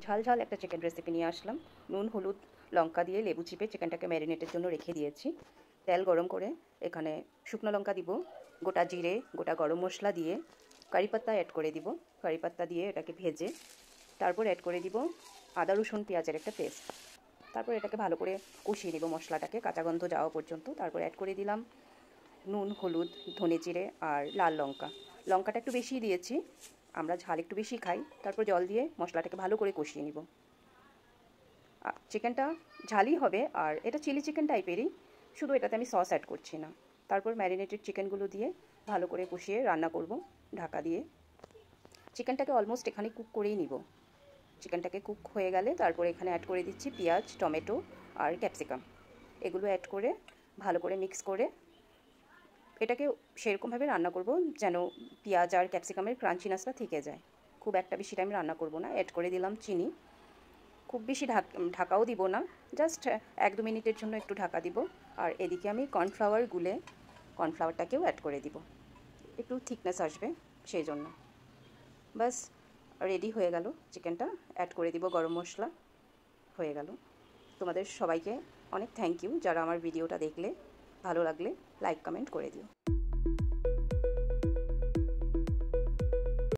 ঝাল ঝাল একটা চিকেন রেসিপি নিয়ে আসলাম। নুন, হলুদ, লঙ্কা দিয়ে লেবু চিপে চিকেনটাকে ম্যারিনেটের জন্য রেখে দিয়েছি। তেল গরম করে এখানে শুকনো লঙ্কা দিব, গোটা জিরে, গোটা গরম মশলা দিয়ে কারি পাত্তা অ্যাড করে দিব। কারি পাত্তা দিয়ে এটাকে ভেজে তারপর অ্যাড করে দিব আদা রসুন পেঁয়াজের একটা পেস্ট। তারপর এটাকে ভালো করে কষিয়ে নেব মশলাটাকে কাঁচা গন্ধ যাওয়া পর্যন্ত। তারপর অ্যাড করে দিলাম নুন, হলুদ, ধনে জিরে আর লাল লঙ্কা। লঙ্কাটা একটু বেশিই দিয়েছি, আমরা ঝাল একটু বেশি খাই। তারপর জল দিয়ে মশলাটাকে ভালো করে কষিয়ে নিব। চিকেনটা ঝালই হবে আর এটা চিলি চিকেন টাইপেরই, শুধু এটাতে আমি সস অ্যাড করছি না। তারপর ম্যারিনেটেড চিকেনগুলো দিয়ে ভালো করে কষিয়ে রান্না করব ঢাকা দিয়ে। চিকেনটাকে অলমোস্ট এখানে কুক করেই নিব। চিকেনটাকে কুক হয়ে গেলে তারপর এখানে অ্যাড করে দিচ্ছি পেঁয়াজ, টমেটো আর ক্যাপসিকাম। এগুলো অ্যাড করে ভালো করে মিক্স করে এটাকে সেরকমভাবে রান্না করব যেন পেঁয়াজ আর ক্যাপসিকামের ক্রাঞ্চিনেসটা থেকে যায়। খুব একটা বেশি টাইম রান্না করব না। অ্যাড করে দিলাম চিনি। খুব বেশি ঢাকাও দিব না, জাস্ট 1-2 মিনিটের জন্য একটু ঢাকা দিব। আর এদিকে আমি কর্নফ্লাওয়ার গুলে কর্নফ্লাওয়ারটাকেও অ্যাড করে দিব, একটু থিকনেস আসবে সেই জন্য। বাস রেডি হয়ে গেল চিকেনটা। অ্যাড করে দিব গরম মশলা। হয়ে গেল। তোমাদের সবাইকে অনেক থ্যাংক ইউ যারা আমার ভিডিওটা দেখলে। ভালো লাগলে লাইক কমেন্ট করে দিও।